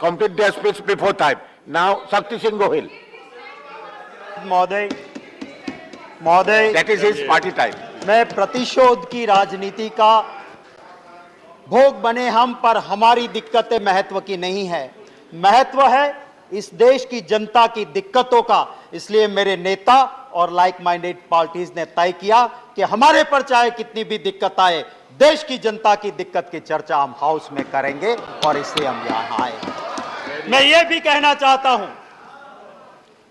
complete their speech before time. Now, Shakti Singh Gohil. महोदय, That is his party time. मैं प्रतिशोध की राजनीति का भोग बने हम, पर हमारी दिक्कतें महत्व की नहीं है। महत्व है इस देश की जनता की दिक्कतों का। इसलिए मेरे नेता और लाइक माइंडेड पार्टीज ने तय किया कि हमारे पर चाहे कितनी भी दिक्कत आए, देश की जनता की दिक्कत की चर्चा हम हाउस में करेंगे, और इसलिए हम यहां आए। मैं ये भी कहना चाहता हूं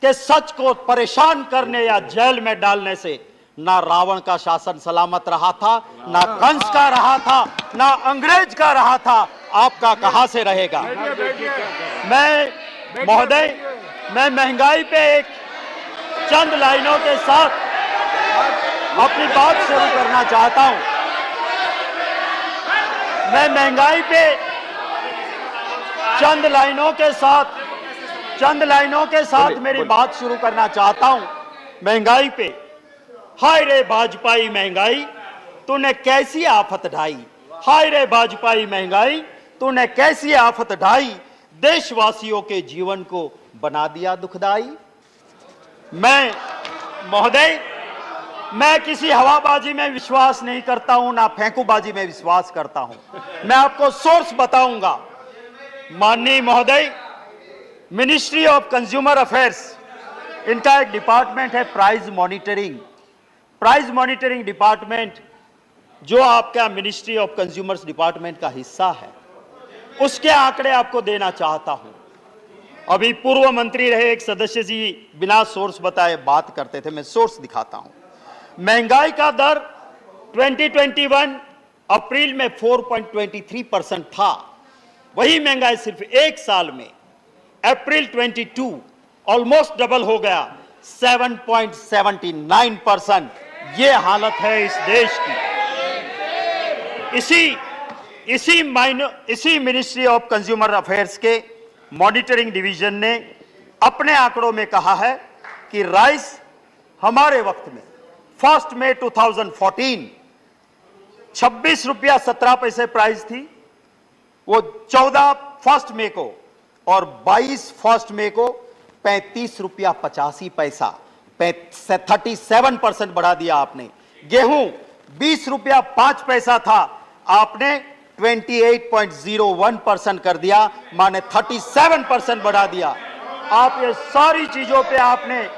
कि सच को परेशान करने या जेल में डालने से ना रावण का शासन सलामत रहा था, ना कंस का रहा था, ना अंग्रेज का रहा था। आपका कहां से रहेगा? मैं महोदय, मैं महंगाई पे एक चंद लाइनों के साथ अपनी बात शुरू करना चाहता हूं। मैं महंगाई पे चंद लाइनों के साथ मेरी बात शुरू करना चाहता हूं। महंगाई पे, हाय रे भाजपाई महंगाई, तूने कैसी आफत ढाई। हाय रे भाजपाई महंगाई, तूने कैसी आफत ढाई, देशवासियों के जीवन को बना दिया दुखदाई। मैं महोदय, मैं किसी हवाबाजी में विश्वास नहीं करता हूं, ना फेंकूबाजी में विश्वास करता हूं। मैं आपको सोर्स बताऊंगा। माननीय महोदय, मिनिस्ट्री ऑफ कंज्यूमर अफेयर्स, इनका एक डिपार्टमेंट है price monitoring. Price monitoring department जो आपका मिनिस्ट्री ऑफ कंज्यूमर्स डिपार्टमेंट का हिस्सा है, उसके आंकड़े आपको देना चाहता हूं। अभी पूर्व मंत्री रहे एक सदस्य जी बिना सोर्स बताए बात करते थे, मैं सोर्स दिखाता हूं। महंगाई का दर 2021 अप्रैल में 4.23% था। वही महंगाई सिर्फ एक साल में अप्रैल 22 ऑलमोस्ट डबल हो गया, 7.79%। ये हालत है इस देश की। इसी मिनिस्ट्री ऑफ कंज्यूमर अफेयर्स के मॉनिटरिंग डिवीजन ने अपने आंकड़ों में कहा है कि राइस हमारे वक्त में 1 मई 2014 26 रुपया 17 पैसे प्राइस थी, वो 14 1 मई को और 22 1 मई को 35 रुपया 85 पैसा, 37% बढ़ा दिया आपने। गेहूं 20 रुपया 5 पैसा था, आपने 28.01% कर दिया, माने 37% बढ़ा दिया। आप ये सारी चीजों पे आपने,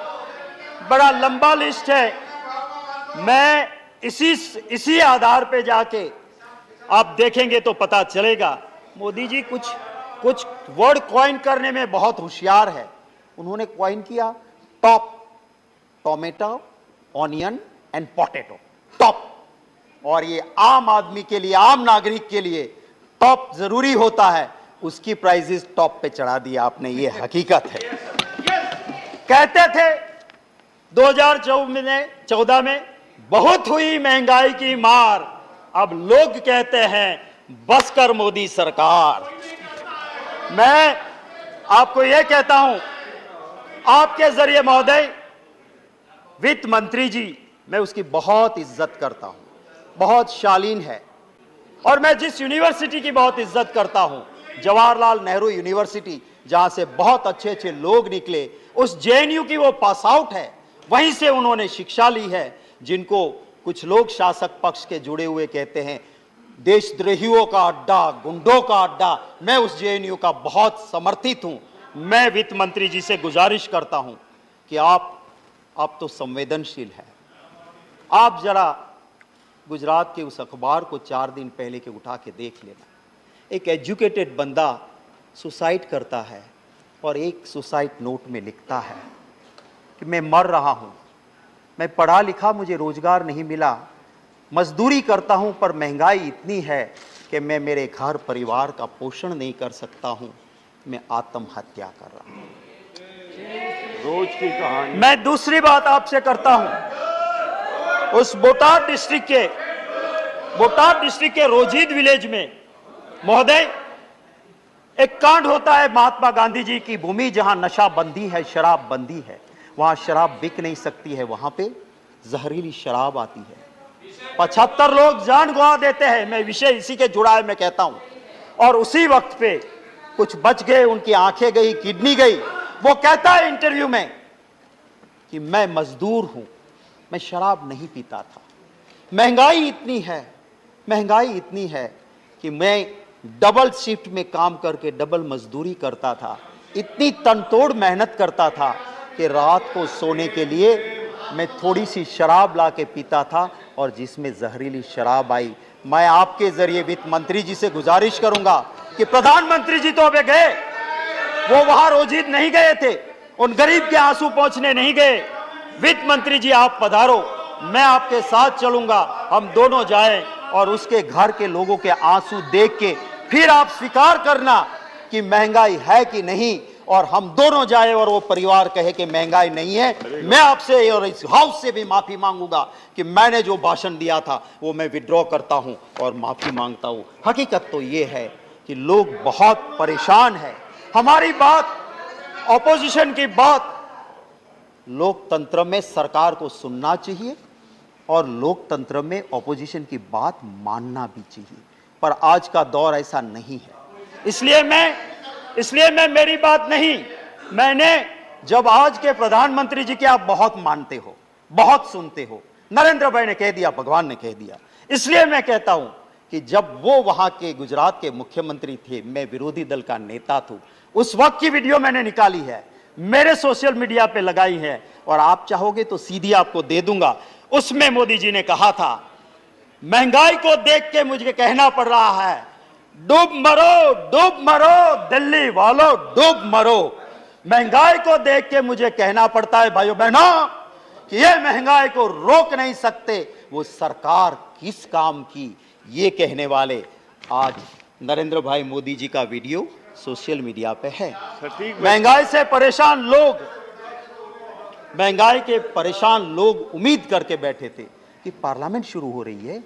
बड़ा लंबा लिस्ट है। मैं इसी आधार पे जाके आप देखेंगे तो पता चलेगा। मोदी जी कुछ वर्ड कॉइन करने में बहुत होशियार है। उन्होंने कॉइन किया top, tomato, onion and potato, top. और ये आम आदमी के लिए, आम नागरिक के लिए टॉप जरूरी होता है, उसकी प्राइसेस टॉप पे चढ़ा दिया आपने, ये हकीकत है। कहते थे 2014 में बहुत हुई महंगाई की मार, अब लोग कहते हैं बस कर मोदी सरकार। मैं आपको यह कहता हूं, आपके जरिए महोदय, वित्त मंत्री जी, मैं उसकी बहुत इज्जत करता हूं, बहुत शालीन है। और मैं जिस यूनिवर्सिटी की बहुत इज्जत करता हूं, जवाहरलाल नेहरू यूनिवर्सिटी, जहां से बहुत अच्छे लोग निकले, उस जेएनयू की वो पास आउट है, वहीं से उन्होंने शिक्षा ली है। जिनको कुछ लोग शासक पक्ष के जुड़े हुए कहते हैं देशद्रोहियों का अड्डा, गुंडों का अड्डा, मैं उस जेएनयू का बहुत समर्थित हूं। मैं वित्त मंत्री जी से गुजारिश करता हूं कि आप तो संवेदनशील हैं, आप जरा गुजरात के उस अखबार को 4 दिन पहले के उठा के देख लेना। एक एजुकेटेड बंदा सुसाइड करता है और एक सुसाइड नोट में लिखता है कि मैं मर रहा हूं, मैं पढ़ा लिखा, मुझे रोजगार नहीं मिला, मजदूरी करता हूं, पर महंगाई इतनी है कि मैं मेरे घर परिवार का पोषण नहीं कर सकता हूं, मैं आत्महत्या कर रहा हूं। रोज की कहानी। मैं दूसरी बात आपसे करता हूं, उस बोटाड डिस्ट्रिक्ट के रोजीद विलेज में महोदय एक कांड होता है। महात्मा गांधी जी की भूमि, जहां नशा बंदी है, शराब बंदी है, वहां शराब बिक नहीं सकती है, वहां पे जहरीली शराब आती है, 75 लोग जान गंवा देते हैं। मैं विषय इसी के जुड़ा है, मैं कहता हूं। और उसी वक्त पे कुछ बच गए, उनकी आंखें गई, किडनी गई। वो कहता है इंटरव्यू में कि मैं मजदूर हूं, मैं शराब नहीं पीता था। महंगाई इतनी है कि मैं डबल शिफ्ट में काम करके डबल मजदूरी करता था, इतनी तनतोड़ मेहनत करता था कि रात को सोने के लिए मैं थोड़ी सी शराब ला के पीता था और जिसमें जहरीली शराब आई। मैं आपके जरिए वित्त मंत्री जी से गुजारिश करूंगा कि प्रधानमंत्री जी तो अबे गए, वो वहां रोजीद नहीं गए थे, उन गरीब के आंसू पहुंचने नहीं गए। वित्त मंत्री जी आप पधारो, मैं आपके साथ चलूंगा, हम दोनों जाएं और उसके घर के लोगों के आंसू देख के फिर आप स्वीकार करना कि महंगाई है कि नहीं, और हम दोनों जाए और वो परिवार कहे कि महंगाई नहीं है। मैं आपसे और इस हाउस से भी माफी मांगूंगा कि मैंने जो भाषण दिया था वो मैं विड्रॉ करता हूं और माफी मांगता हूं। हकीकत तो ये है कि लोग बहुत परेशान हैं। हमारी बात, ऑपोजिशन की बात, लोकतंत्र में सरकार को सुनना चाहिए और लोकतंत्र में ऑपोजिशन की बात मानना भी चाहिए, पर आज का दौर ऐसा नहीं है। इसलिए मैं मेरी बात नहीं, मैंने जब आज के प्रधानमंत्री जी के आप बहुत मानते हो, बहुत सुनते हो, नरेंद्र भाई ने कह दिया, भगवान ने कह दिया, इसलिए मैं कहता हूं कि जब वो वहां के गुजरात के मुख्यमंत्री थे, मैं विरोधी दल का नेता था, उस वक्त की वीडियो मैंने निकाली है, मेरे सोशल मीडिया पे लगाई है और आप चाहोगे तो सीधी आपको दे दूंगा। उसमें मोदी जी ने कहा था, महंगाई को देख के मुझे कहना पड़ रहा है, डूब मरो दिल्ली वालों, डूब मरो। महंगाई को देख के मुझे कहना पड़ता है भाइयों बहनों कि ये महंगाई को रोक नहीं सकते, वो सरकार किस काम की, ये कहने वाले आज नरेंद्र भाई मोदी जी का वीडियो सोशल मीडिया पे है। महंगाई से परेशान लोग उम्मीद करके बैठे थे कि पार्लियामेंट शुरू हो रही है,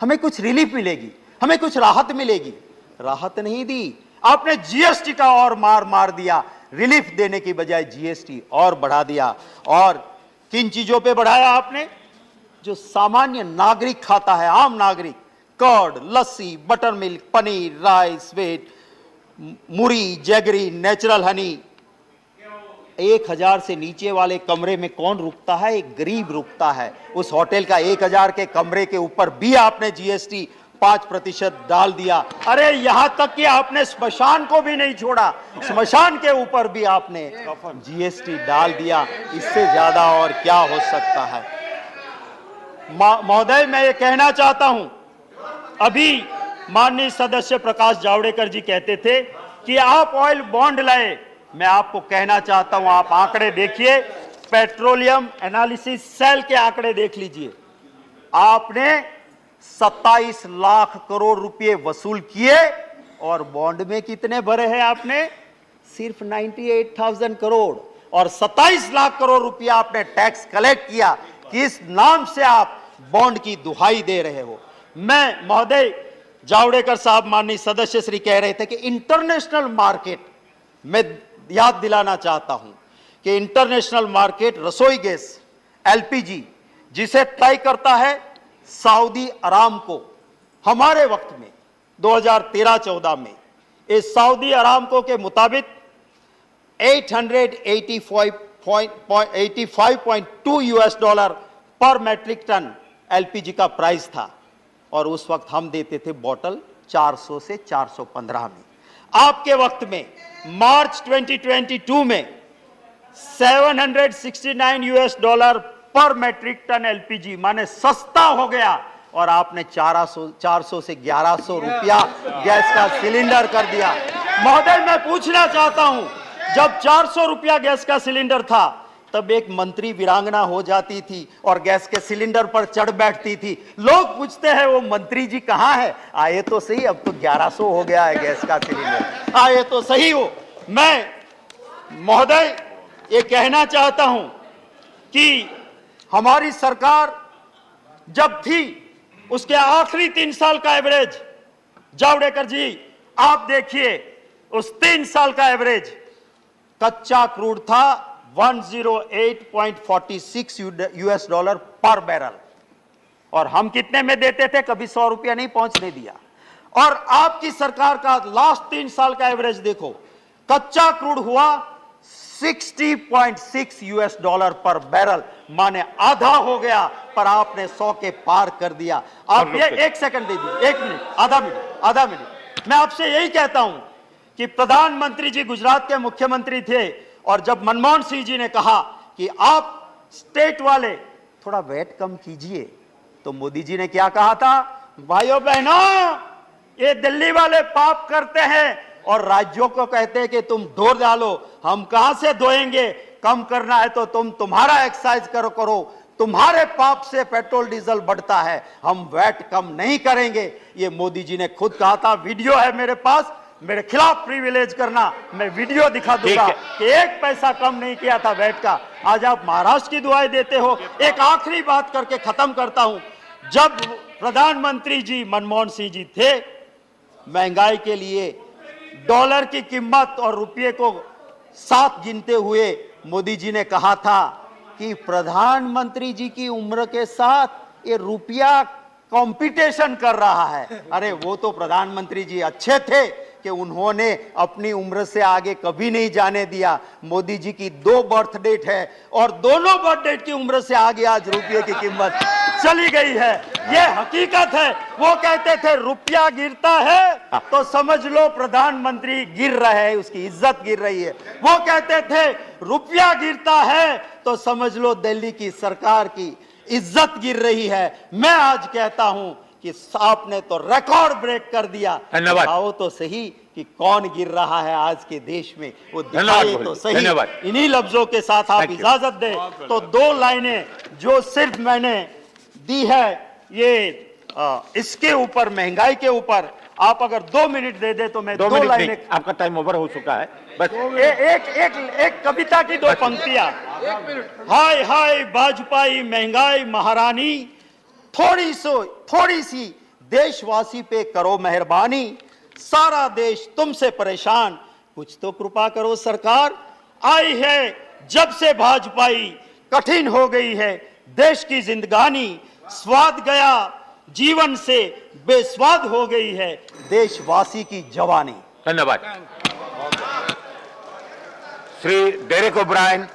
हमें कुछ रिलीफ मिलेगी, हमें कुछ राहत मिलेगी। राहत नहीं दी, आपने जीएसटी का और मार दिया, रिलीफ देने की बजाय जीएसटी और बढ़ा दिया। और किन चीजों पे बढ़ाया आपने? जो सामान्य नागरिक खाता है, आम नागरिक, curd, lassi, buttermilk, paneer, rice, wheat, muri, jaggery, natural honey. 1000 से नीचे वाले कमरे में कौन रुकता है? एक गरीब रुकता है। उस होटल का 1000 के कमरे के ऊपर भी आपने जीएसटी 5% डाल दिया। अरे यहां तक कि आपने स्मशान को भी नहीं छोड़ा, स्मशान के ऊपर भी आपने जीएसटी डाल दिया। इससे ज्यादा और क्या हो सकता है? महोदय, मैं ये कहना चाहता हूं, अभी माननीय सदस्य प्रकाश जावड़ेकर जी कहते थे कि आप ऑयल बॉन्ड लाए। मैं आपको कहना चाहता हूं, आप आंकड़े देखिए, पेट्रोलियम एनालिसिस सेल के आंकड़े देख लीजिए। आपने 27 लाख करोड़ रुपए वसूल किए और बॉन्ड में कितने भरे हैं आपने? सिर्फ 98,000 करोड़। और 27 लाख करोड़ रुपया आपने टैक्स कलेक्ट किया। किस नाम से आप बॉन्ड की दुहाई दे रहे हो? मैं महोदय जावड़ेकर साहब, माननीय सदस्य श्री कह रहे थे कि इंटरनेशनल मार्केट, मैं याद दिलाना चाहता हूं कि इंटरनेशनल मार्केट रसोई गैस एलपीजी जिसे तय करता है सऊदी अरामको, हमारे वक्त में 2013-14 में इस सऊदी अरामको के मुताबिक 885.2 यूएस डॉलर पर मैट्रिक टन एलपीजी का प्राइस था और उस वक्त हम देते थे बोतल 400 से 415 में। आपके वक्त में मार्च 2022 में 769 यूएस डॉलर पर मैट्रिक टन एलपीजी, माने सस्ता हो गया और आपने 400 से 1100 रुपया गैस का सिलेंडर कर दिया। महोदय, मैं पूछना चाहता हूं, जब 400 रुपया गैस का सिलेंडर था तब एक मंत्री वीरांगना हो जाती थी और गैस के सिलेंडर पर चढ़ बैठती थी। लोग पूछते हैं वो मंत्री जी कहां है? आए तो सही, अब तो 1100 हो गया है गैस का सिलेंडर, आए तो सही हो। मैं महोदय ये कहना चाहता हूं कि हमारी सरकार जब थी उसके आखिरी 3 साल का एवरेज, जावड़ेकर जी आप देखिए, उस 3 साल का एवरेज कच्चा क्रूड था 108.46 यूएस डॉलर पर बैरल, और हम कितने में देते थे? कभी 100 रुपया नहीं पहुंचने दिया। और आपकी सरकार का लास्ट 3 साल का एवरेज देखो, कच्चा क्रूड हुआ 60.6 US डॉलर पर बैरल, माने आधा हो गया, पर आपने 100 के पार कर दिया। आप ये 1 सेकंड दे दीजिए, 1 मिनट, आधा मिनट। मैं आपसे यही कहता हूं कि प्रधानमंत्री जी गुजरात के मुख्यमंत्री थे, और जब मनमोहन सिंह जी ने कहा कि आप स्टेट वाले थोड़ा वेट कम कीजिए, तो मोदी जी ने क्या कहा था? भाइयों बहनों, ये दिल्ली वाले पाप करते हैं और राज्यों को कहते हैं कि तुम धो डालो। हम कहां से धोएंगे? कम करना है तो तुम्हारा एक्सरसाइज करो, तुम्हारे पाप से पेट्रोल डीजल बढ़ता है, हम वैट कम नहीं करेंगे। ये मोदी जी ने खुद कहा था। वीडियो है मेरे पास, मेरे खिलाफ प्रिविलेज करना, मैं वीडियो दिखा दूंगा कि 1 पैसा कम नहीं किया था वैट का। आज आप महाराष्ट्र की दुआएं देते हो। एक आखिरी बात करके खत्म करता हूं। जब प्रधानमंत्री जी मनमोहन सिंह जी थे, महंगाई के लिए डॉलर की कीमत और रुपये को साथ गिनते हुए मोदी जी ने कहा था कि प्रधानमंत्री जी की उम्र के साथ ये रुपया कंपटीशन कर रहा है। अरे वो तो प्रधानमंत्री जी अच्छे थे कि उन्होंने अपनी उम्र से आगे कभी नहीं जाने दिया। मोदी जी की 2 बर्थ डेट है और दोनों बर्थ डेट की उम्र से आगे आज रुपये की कीमत चली गई है। ये हकीकत है। वो कहते थे रुपया गिरता है तो समझ लो प्रधानमंत्री गिर रहे हैं, उसकी इज्जत गिर रही है। वो कहते थे रुपया गिरता है तो समझ लो दिल्ली की सरकार की इज्जत गिर रही है। मैं आज कहता हूं कि आपने तो रिकॉर्ड ब्रेक कर दिया। दिखाओ तो सही कि कौन गिर रहा है आज के देश में, वो दिखाए तो सही। इन्हीं लफ्जों के साथ आप इजाजत दें तो 2 लाइनें जो सिर्फ मैंने दी है, ये इसके ऊपर, महंगाई के ऊपर आप अगर 2 मिनट दे दे तो मैं 2 लाइनें। आपका टाइम ओवर हो चुका है। बस एक कविता की 2 पंक्तियां। हाय हाय भाजपाई महंगाई महारानी, थोड़ी सी देशवासी पे करो मेहरबानी, सारा देश तुमसे परेशान, कुछ तो कृपा करो सरकार। आई है जब से भाजपाई, कठिन हो गई है देश की जिंदगानी, स्वाद गया जीवन से, बेस्वाद हो गई है देशवासी की जवानी। धन्यवाद। Shri Derek O'Brien,